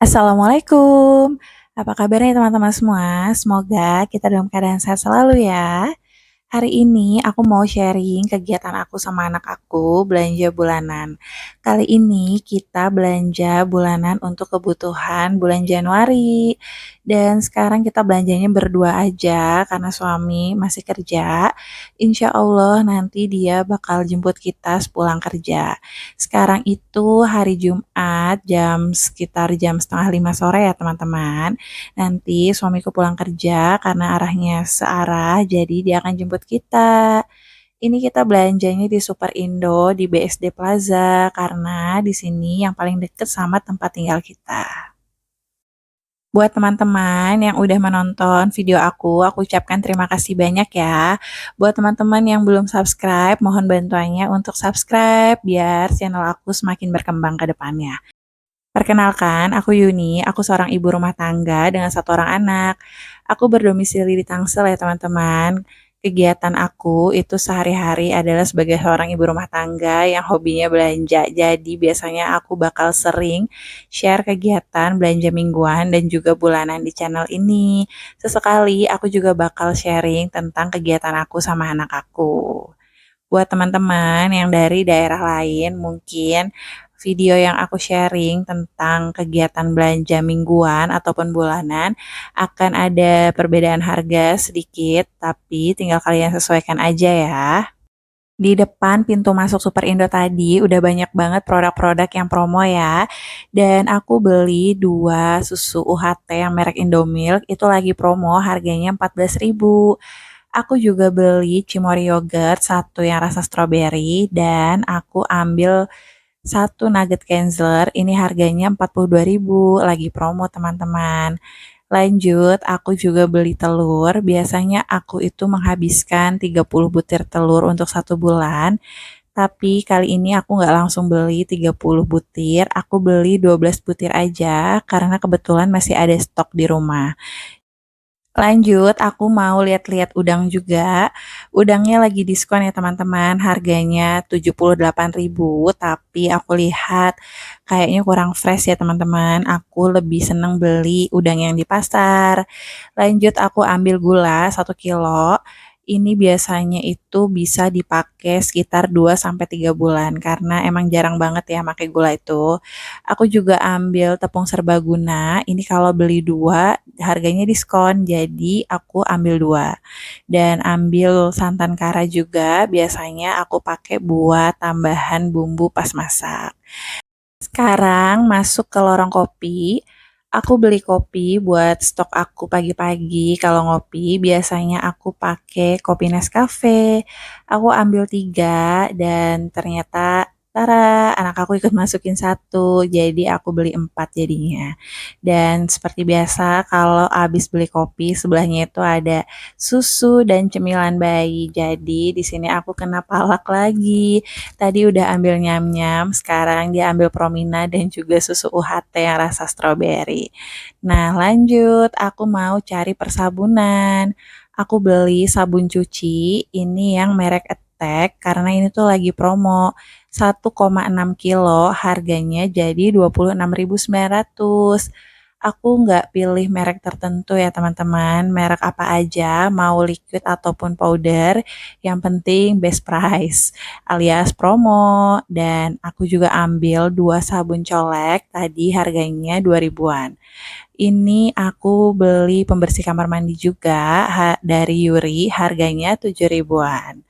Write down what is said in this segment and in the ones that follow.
Assalamualaikum. Apa kabarnya teman-teman semua? Semoga kita dalam keadaan sehat selalu ya. Hari ini aku mau sharing kegiatan aku sama anak aku belanja bulanan. Kali ini kita belanja bulanan untuk kebutuhan bulan Januari. Dan sekarang kita belanjanya berdua aja karena suami masih kerja. Insya Allah nanti dia bakal jemput kita sepulang kerja. Sekarang itu hari Jumat sekitar jam setengah 5 sore ya teman-teman. Nanti suamiku pulang kerja karena arahnya searah, jadi dia akan jemput kita. Ini kita belanjanya di Super Indo di BSD Plaza karena di sini yang paling deket sama tempat tinggal kita. Buat teman-teman yang udah menonton video aku ucapkan terima kasih banyak ya. Buat teman-teman yang belum subscribe, mohon bantuannya untuk subscribe biar channel aku semakin berkembang ke depannya. Perkenalkan, aku Yuni, aku seorang ibu rumah tangga dengan satu orang anak. Aku berdomisili di Tangsel ya teman-teman. Kegiatan aku itu sehari-hari adalah sebagai seorang ibu rumah tangga yang hobinya belanja. Jadi biasanya aku bakal sering share kegiatan belanja mingguan dan juga bulanan di channel ini. Sesekali aku juga bakal sharing tentang kegiatan aku sama anak aku. Buat teman-teman yang dari daerah lain, mungkin video yang aku sharing tentang kegiatan belanja mingguan ataupun bulanan akan ada perbedaan harga sedikit, tapi tinggal kalian sesuaikan aja ya. Di depan pintu masuk Super Indo tadi udah banyak banget produk-produk yang promo ya. Dan aku beli 2 susu UHT yang merek Indomilk itu lagi promo harganya 14.000. Aku juga beli Cimory yogurt satu yang rasa stroberi dan aku ambil satu nugget Kenzler, ini harganya 42.000, lagi promo teman-teman. Lanjut, aku juga beli telur. Biasanya aku itu menghabiskan 30 butir telur untuk 1 bulan. Tapi kali ini aku nggak langsung beli 30 butir, aku beli 12 butir aja karena kebetulan masih ada stok di rumah. Lanjut, aku mau lihat-lihat udang juga. Udangnya lagi diskon ya teman-teman, harganya 78.000, tapi aku lihat kayaknya kurang fresh ya teman-teman. Aku lebih seneng beli udang yang di pasar. Lanjut, aku ambil gula 1 kilo. Ini biasanya itu bisa dipakai sekitar 2 sampai 3 bulan karena emang jarang banget ya pakai gula itu. Aku juga ambil tepung serbaguna. Ini kalau beli 2 harganya diskon, jadi aku ambil 2. Dan ambil santan kara juga, biasanya aku pakai buat tambahan bumbu pas masak. Sekarang masuk ke lorong kopi. Aku beli kopi buat stok aku pagi-pagi. Kalau ngopi, biasanya aku pakai kopi Nescafe. Aku ambil 3 dan ternyata tara, anak aku ikut masukin satu, jadi aku beli 4 jadinya. Dan seperti biasa, kalau habis beli kopi, sebelahnya itu ada susu dan cemilan bayi. Jadi di sini aku kena palak lagi. Tadi udah ambil nyam-nyam, sekarang dia ambil Promina dan juga susu UHT yang rasa stroberi. Nah, lanjut, aku mau cari persabunan. Aku beli sabun cuci, ini yang merek Attack, karena ini tuh lagi promo. 1,6 kilo harganya jadi 26.900. Aku nggak pilih merek tertentu ya teman-teman, merek apa aja, mau liquid ataupun powder, yang penting best price alias promo. Dan aku juga ambil 2 sabun colek, tadi harganya 2 ribuan. Ini aku beli pembersih kamar mandi juga dari Yuri, harganya 7 ribuan.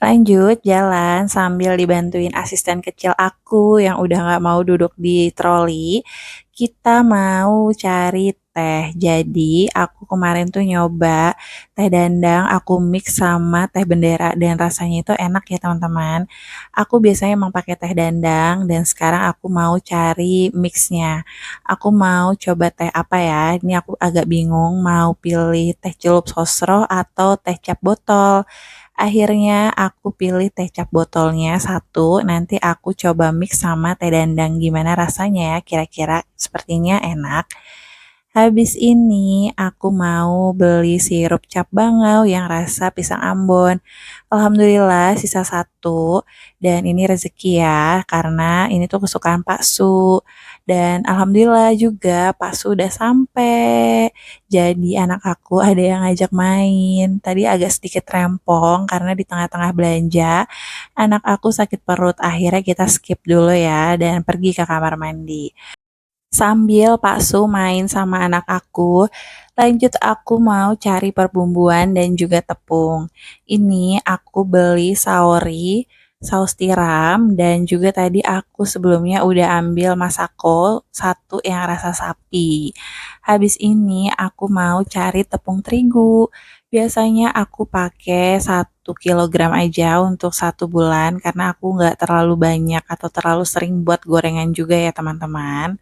Lanjut jalan sambil dibantuin asisten kecil aku yang udah gak mau duduk di troli. Kita mau cari teh. Jadi aku kemarin tuh nyoba teh dandang, aku mix sama teh bendera dan rasanya itu enak ya teman-teman. Aku biasanya emang pakai teh dandang dan sekarang aku mau cari mixnya. Aku mau coba teh apa ya? Ini aku agak bingung mau pilih teh celup sosro atau teh cap botol. Akhirnya aku pilih teh cap botolnya satu, nanti aku coba mix sama teh dandang gimana rasanya ya, kira-kira sepertinya enak. Habis ini aku mau beli sirup cap bangau yang rasa pisang Ambon. Alhamdulillah sisa satu dan ini rezeki ya karena ini tuh kesukaan Pak Su. Dan alhamdulillah juga Pak Su udah sampai. Jadi anak aku ada yang ngajak main. Tadi agak sedikit rempong karena di tengah-tengah belanja anak aku sakit perut. Akhirnya kita skip dulu ya dan pergi ke kamar mandi. Sambil Pak Su main sama anak aku, lanjut aku mau cari perbumbuan dan juga tepung. Ini aku beli saori, saus tiram, dan juga tadi aku sebelumnya udah ambil masako satu yang rasa sapi. Habis ini aku mau cari tepung terigu. Biasanya aku pakai 1 kilogram aja untuk 1 bulan karena aku nggak terlalu banyak atau terlalu sering buat gorengan juga ya teman-teman.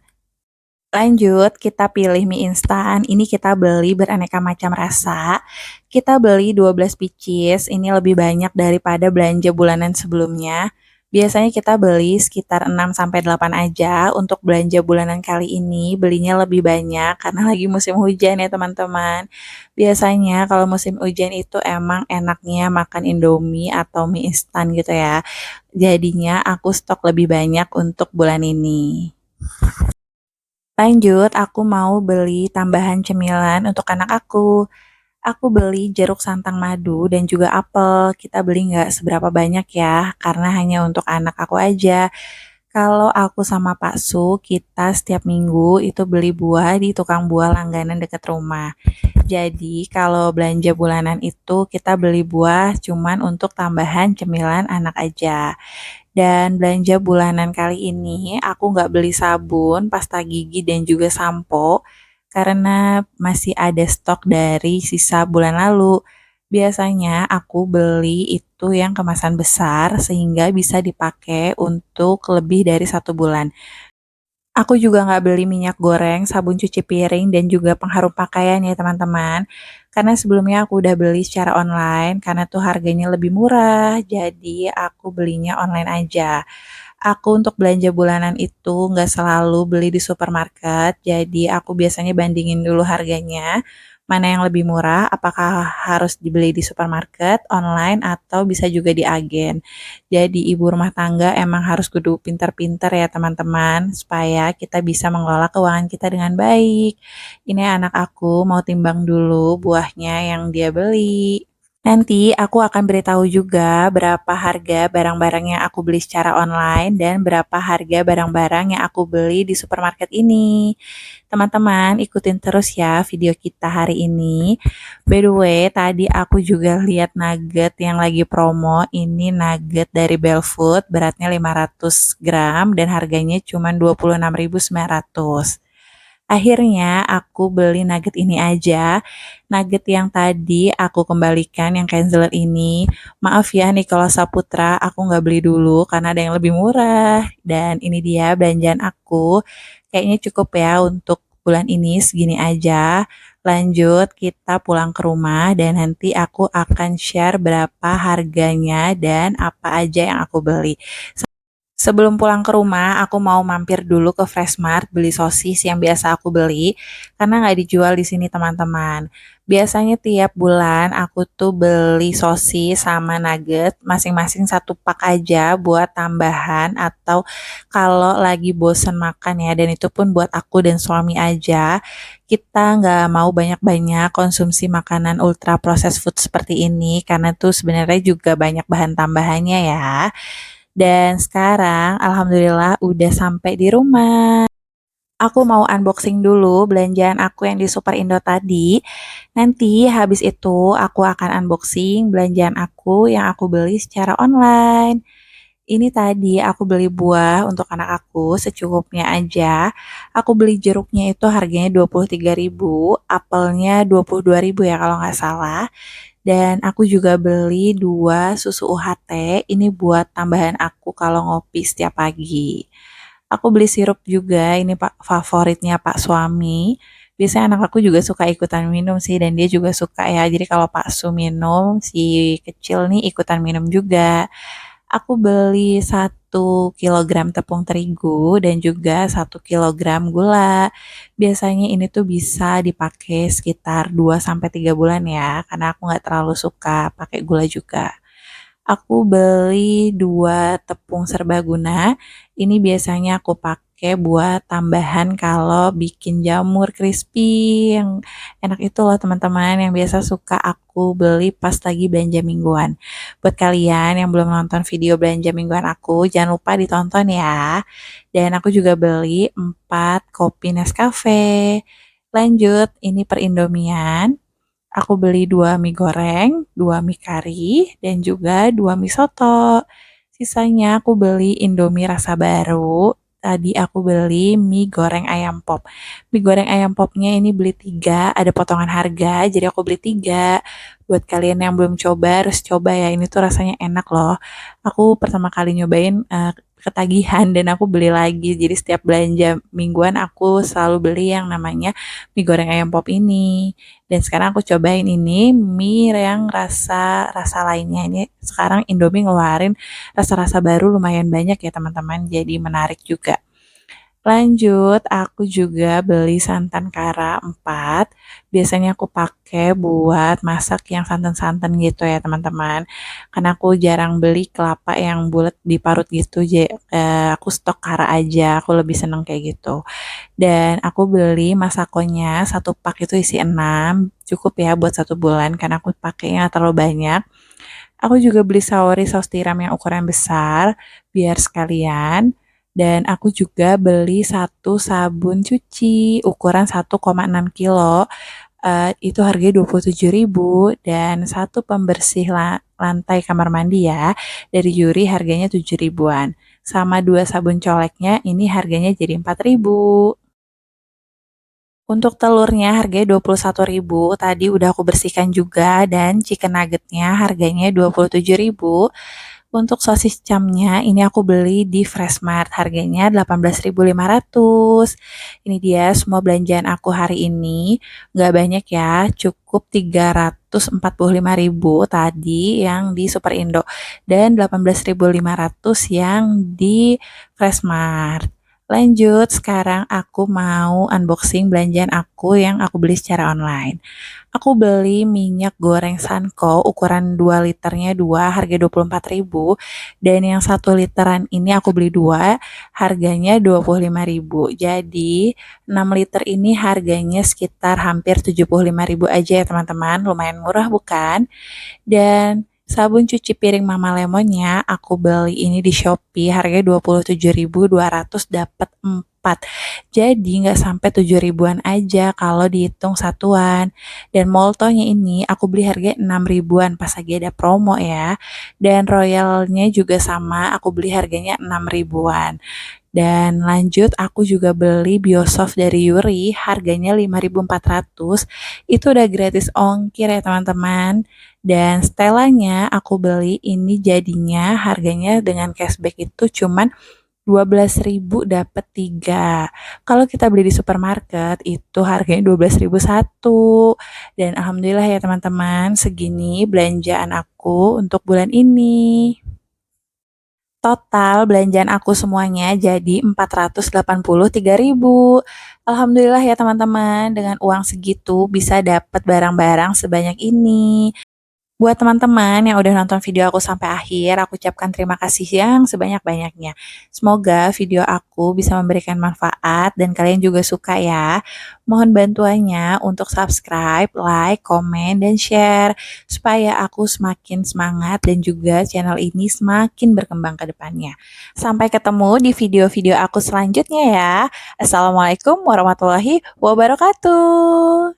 Lanjut, kita pilih mie instan. Ini kita beli beraneka macam rasa. Kita beli 12 pieces. Ini lebih banyak daripada belanja bulanan sebelumnya. Biasanya kita beli sekitar 6 sampai 8 aja. Untuk belanja bulanan kali ini belinya lebih banyak karena lagi musim hujan ya, teman-teman. Biasanya kalau musim hujan itu emang enaknya makan Indomie atau mie instan gitu ya. Jadinya aku stok lebih banyak untuk bulan ini. Lanjut, aku mau beli tambahan cemilan untuk anak aku. Aku beli jeruk santang madu dan juga apel. Kita beli nggak seberapa banyak ya, karena hanya untuk anak aku aja. Kalau aku sama Pak Su, kita setiap minggu itu beli buah di tukang buah langganan dekat rumah. Jadi kalau belanja bulanan itu kita beli buah cuman untuk tambahan cemilan anak aja. Dan belanja bulanan kali ini aku nggak beli sabun, pasta gigi, dan juga sampo karena masih ada stok dari sisa bulan lalu. Biasanya aku beli itu yang kemasan besar sehingga bisa dipakai untuk lebih dari 1 bulan. Aku juga nggak beli minyak goreng, sabun cuci piring, dan juga pengharum pakaian ya teman-teman. Karena sebelumnya aku udah beli secara online, karena tuh harganya lebih murah, jadi aku belinya online aja. Aku untuk belanja bulanan itu nggak selalu beli di supermarket, jadi aku biasanya bandingin dulu harganya, mana yang lebih murah, apakah harus dibeli di supermarket, online, atau bisa juga di agen. Jadi ibu rumah tangga emang harus kudu pintar-pintar ya teman-teman, supaya kita bisa mengelola keuangan kita dengan baik. Ini anak aku mau timbang dulu buahnya yang dia beli. Nanti aku akan beritahu juga berapa harga barang-barang yang aku beli secara online dan berapa harga barang-barang yang aku beli di supermarket ini. Teman-teman, ikutin terus ya video kita hari ini. By the way, tadi aku juga lihat nugget yang lagi promo. Ini nugget dari Belfood, beratnya 500 gram dan harganya cuma 26.900. Akhirnya aku beli nugget ini aja. Nugget yang tadi aku kembalikan yang cancel ini. Maaf ya Nicola Saputra, aku nggak beli dulu karena ada yang lebih murah. Dan ini dia belanjaan aku. Kayaknya cukup ya untuk bulan ini segini aja. Lanjut kita pulang ke rumah dan nanti aku akan share berapa harganya dan apa aja yang aku beli. Sebelum pulang ke rumah, aku mau mampir dulu ke Freshmart beli sosis yang biasa aku beli, karena nggak dijual di sini teman-teman. Biasanya tiap bulan aku tuh beli sosis sama nugget, masing-masing 1 pak aja buat tambahan atau kalau lagi bosen makan ya, dan itu pun buat aku dan suami aja. Kita nggak mau banyak-banyak konsumsi makanan ultra processed food seperti ini, karena tuh sebenarnya juga banyak bahan tambahannya ya. Dan sekarang alhamdulillah udah sampai di rumah. Aku mau unboxing dulu belanjaan aku yang di Super Indo tadi. Nanti habis itu aku akan unboxing belanjaan aku yang aku beli secara online. Ini tadi aku beli buah untuk anak aku secukupnya aja. Aku beli jeruknya itu harganya 23.000, apelnya 22.000 ya kalau nggak salah. Dan aku juga beli 2 susu UHT, ini buat tambahan aku kalau ngopi setiap pagi. Aku beli sirup juga, ini Pak favoritnya Pak suami. Biasanya anak aku juga suka ikutan minum sih dan dia juga suka ya. Jadi kalau Pak Su minum, si kecil nih ikutan minum juga. Aku beli 1 kilogram tepung terigu dan juga 1 kilogram gula. Biasanya ini tuh bisa dipakai sekitar 2 sampai 3 bulan ya, karena aku nggak terlalu suka pakai gula juga. Aku beli 2 tepung serbaguna. Ini biasanya aku pakai buat tambahan kalau bikin jamur crispy yang enak itu loh teman-teman, yang biasa suka aku beli pas lagi belanja mingguan. Buat kalian yang belum nonton video belanja mingguan aku, jangan lupa ditonton ya. Dan aku juga beli 4 kopi Nescafe. Lanjut, ini per Indomian. Aku beli 2 mie goreng, 2 mie kari, dan juga 2 mie soto. Sisanya aku beli Indomie rasa baru. Tadi aku beli mie goreng ayam pop. Mie goreng ayam popnya ini beli 3, ada potongan harga, jadi aku beli 3. Buat kalian yang belum coba, harus coba ya. Ini tuh rasanya enak loh. Aku pertama kali nyobain ketagihan dan aku beli lagi. Jadi setiap belanja mingguan aku selalu beli yang namanya mie goreng ayam pop ini. Dan sekarang aku cobain ini mie yang rasa rasa lainnya. Ini sekarang Indomie ngeluarin rasa-rasa baru lumayan banyak ya teman-teman. Jadi menarik juga. Lanjut, aku juga beli santan kara 4. Biasanya aku pakai buat masak yang santan-santan gitu ya teman-teman. Karena aku jarang beli kelapa yang bulat diparut gitu. Jadi aku stok kara aja. Aku lebih seneng kayak gitu. Dan aku beli masakonya 1 pak itu isi 6. Cukup ya buat 1 bulan karena aku pakainya terlalu banyak. Aku juga beli saori saus tiram yang ukuran besar biar sekalian. Dan aku juga beli 1 sabun cuci ukuran 1,6 kilo. Itu harganya 27.000 dan 1 pembersih lantai kamar mandi ya. Dari Juri harganya 7 ribuan. Sama 2 sabun coleknya ini harganya jadi 4 ribu. Untuk telurnya harganya 21.000. Tadi udah aku bersihkan juga dan chicken nuggetnya harganya 27.000. Untuk sosis camnya ini aku beli di Freshmart harganya 18.500. Ini dia semua belanjaan aku hari ini. Nggak banyak ya, cukup 345.000 tadi yang di Super Indo dan 18.500 yang di Freshmart. Lanjut, sekarang aku mau unboxing belanjaan aku yang aku beli secara online. Aku beli minyak goreng Sanko ukuran 2 liternya 2 harga 24.000 dan yang 1 literan ini aku beli 2 harganya 25.000. Jadi 6 liter ini harganya sekitar hampir 75.000 aja ya teman-teman. Lumayan murah bukan? Dan sabun cuci piring Mama Lemonnya aku beli ini di Shopee harganya 27.200 dapat 4. Jadi nggak sampai 7 ribuan aja kalau dihitung satuan. Dan Moltonya ini aku beli harga 6 ribuan pas lagi ada promo ya. Dan Royalnya juga sama, aku beli harganya 6 ribuan. Dan lanjut aku juga beli Biosoft dari Yuri harganya 5.400. Itu udah gratis ongkir ya teman-teman. Dan Stellanya aku beli ini jadinya harganya dengan cashback itu cuman 12.000 dapat 3. Kalau kita beli di supermarket itu harganya 12.000 satu. Dan alhamdulillah ya teman-teman, segini belanjaan aku untuk bulan ini. Total belanjaan aku semuanya jadi 483.000. Alhamdulillah ya teman-teman, dengan uang segitu bisa dapat barang-barang sebanyak ini. Buat teman-teman yang udah nonton video aku sampai akhir, aku ucapkan terima kasih yang sebanyak-banyaknya. Semoga video aku bisa memberikan manfaat dan kalian juga suka ya. Mohon bantuannya untuk subscribe, like, komen, dan share supaya aku semakin semangat dan juga channel ini semakin berkembang ke depannya. Sampai ketemu di video-video aku selanjutnya ya. Assalamualaikum warahmatullahi wabarakatuh.